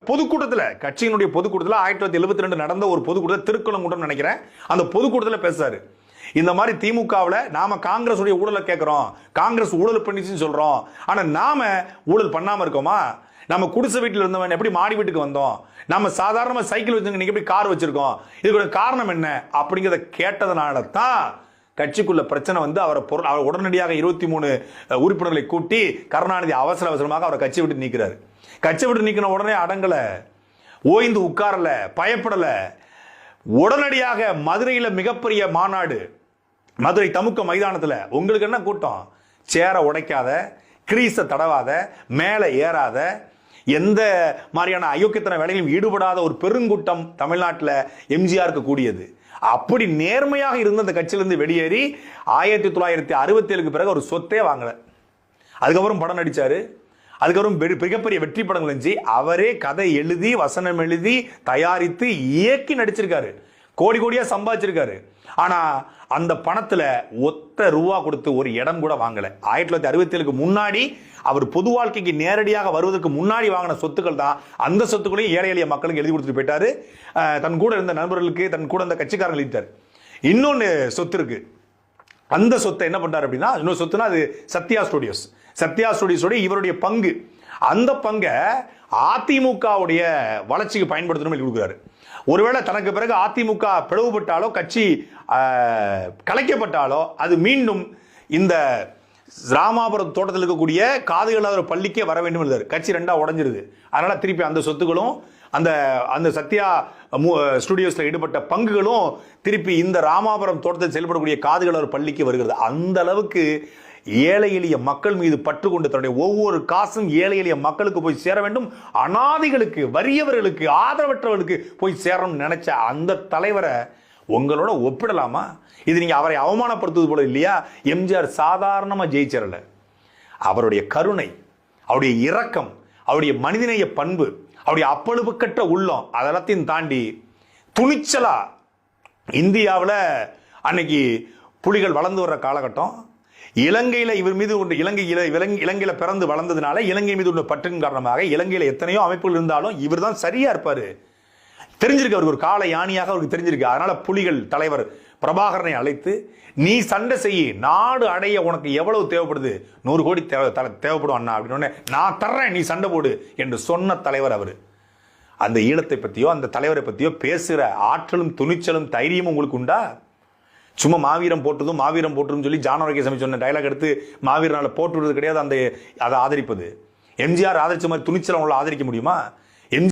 பொதுக்கூட்டத்தில், கட்சியினுடைய பொதுக்கூட்டத்தில் 1972 நடந்த ஒரு பொதுக்கூட்டத்தில், திருக்குளங்குன்றம் நினைக்கிறேன், அந்த பொதுக்கூட்டத்தில் பேசுறாரு. இந்த மாதிரி திமுகவில் நாம காங்கிரஸ் உடைய ஊழலை கேட்கிறோம், காங்கிரஸ் ஊழல் பண்ணிச்சுன்னு சொல்றோம், ஆனா நாம ஊழல் பண்ணாம இருக்கோமா? நம்ம குடிசை வீட்டில் இருந்தவன் எப்படி மாடி வீட்டுக்கு வந்தோம், நம்ம சாதாரண சைக்கிள் வச்சுங்க நீங்க எப்படி கார் வச்சிருக்கோம், இதுக்கு காரணம் என்ன அப்படிங்கிறத கேட்டதுனால தான் கட்சிக்குள்ள பிரச்சனை வந்து அவர் உடனடியாக 23 உறுப்பினர்களை கூட்டி கருணாநிதி அவசரமாக அவரை கட்சி விட்டு நீக்கிறார். கட்சி விட்டு நீக்கின உடனே அடங்கல, ஓய்ந்து உட்காரல, பயப்படல. உடனடியாக மதுரையில் மிகப்பெரிய மாநாடு, மதுரை தமுக்க மைதானத்தில். உங்களுக்கு என்ன கூட்டம்? சேர உடைக்காத, கிரீஸ தடவாத, மேலே ஏறாத, எந்த மாதிரியான அயோக்கியத்தன வேலையிலும் ஈடுபடாத ஒரு பெருங்கூட்டம் தமிழ்நாட்டில் எம்ஜிஆருக்கு கூடியது. அப்படி நேர்மையாக இருந்த அந்த கட்சியிலிருந்து வெளியேறி 1967 பிறகு ஒரு சொத்தே வாங்கல. அதுக்கப்புறம் படம் நடிச்சாரு, அதுக்கப்புறம் மிகப்பெரிய வெற்றி படங்கள் இருந்துச்சு. அவரே கதை எழுதி, வசனம் எழுதி, தயாரித்து, இயக்கி நடிச்சிருக்காரு, கோடி கோடியா சம்பாதிச்சிருக்காரு. ஆனா அந்த பணத்துல ஒத்த ரூபா கொடுத்து ஒரு இடம் கூட வாங்கல. 1967 முன்னாடி அவர் பொது வாழ்க்கைக்கு நேரடியாக வருவதற்கு முன்னாடி வாங்கின சொத்துக்கள் தான். அந்த சொத்துக்களையும் ஏழை எளிய மக்களுக்கு எழுதி கொடுத்துட்டு போயிட்டாரு. தன் கூட இருந்த நண்பர்களுக்கு, தன் கூட இருந்த கட்சிக்காரங்க எழுதிட்டாரு. இன்னொன்னு சொத்து இருக்கு. அந்த சொத்தை என்ன பண்றாரு அப்படின்னா, இன்னொரு சொத்துனா அது சத்யா ஸ்டுடியோஸ். சத்யா ஸ்டுடியோஸோட இவருடைய பங்கு, அந்த பங்கை அதிமுகவுடைய வளர்ச்சிக்கு பயன்படுத்தணும் கொடுக்குறாரு. ஒருவேளை தனக்கு பிறகு அதிமுக பிளவுபட்டாலோ, கட்சி கலைக்கப்பட்டாலோ, அது மீண்டும் இந்த ராமாபுரம் தோட்டத்தில் இருக்கக்கூடிய காதுகளாத பள்ளிக்கே வர வேண்டும் என்றார். கட்சி ரெண்டா உடஞ்சிருது. அதனால திருப்பி அந்த சொத்துக்களும், அந்த சத்யா ஸ்டுடியோஸ்ல ஈடுபட்ட பங்குகளும் திருப்பி இந்த ராமாபுரம் தோட்டத்தில் செயல்படக்கூடிய காதுகளாத பள்ளிக்கு வருகிறது. அந்த அளவுக்கு ஏழை எளிய மக்கள் மீது பற்று கொண்டு தன்னுடைய ஒவ்வொரு காசும் ஏழை எளிய மக்களுக்கு போய் சேர வேண்டும், அனாதைகளுக்கு, வறியவர்களுக்கு, ஆதரவற்றவர்களுக்கு போய் சேரணும்னு நினைச்ச அந்த தலைவரை உங்களோட ஒப்பிடலாமா? இது நீங்க அவரை அவமானப்படுத்துவது போல இல்லையா? எம்ஜிஆர் சாதாரணமா ஜெயிச்சரல. அவருடைய கருணை, அவருடைய இரக்கம், அவருடைய மனிதநேய பண்பு, அவருடைய அப்பழுவுக்கற்ற உள்ளம், அதெல்லாத்தையும் தாண்டி துணிச்சலா இந்தியாவில் அன்னைக்கு புலிகள் வளர்ந்து வர்ற காலகட்டம், இலங்கையில இவர் மீது ஒன்று, இலங்கையில பிறந்து வளர்ந்ததுனால இலங்கை மீது உள்ள பற்றின் காரணமாக இலங்கையில எத்தனையோ அமைப்புகள் இருந்தாலும் இவர் தான் சரியா இருப்பாரு தெரிஞ்சிருக்கு. அவருக்கு ஒரு கால யானியாக அவருக்கு தெரிஞ்சிருக்கு. அதனால புலிகள் தலைவர் பிரபாகரனை அழைத்து, நீ சண்டை செய்ய, நாடு அடைய உனக்கு எவ்வளவு தேவைப்படுது, 100 கோடி தேவைப்படும் அண்ணா அப்படின்னு, நான் தர்றேன், நீ சண்டை போடு என்று சொன்ன தலைவர் அவரு. அந்த ஈழத்தை பத்தியோ அந்த தலைவரை பத்தியோ பேசுகிற ஆற்றலும் துணிச்சலும் தைரியமும் உங்களுக்கு உண்டா? சும்மா மாவீரம் போட்டுரும் சொல்லி ஜானவரகே சமைச்சு சொன்ன டைலாக் எடுத்து மாவீரனால போட்டு விடுறது கிடையாது. அதை ஆதரிப்பது. எம்ஜிஆர் ஆதரிச்ச மாதிரி துணிச்சல் அவங்களால ஆதரிக்க முடியுமா?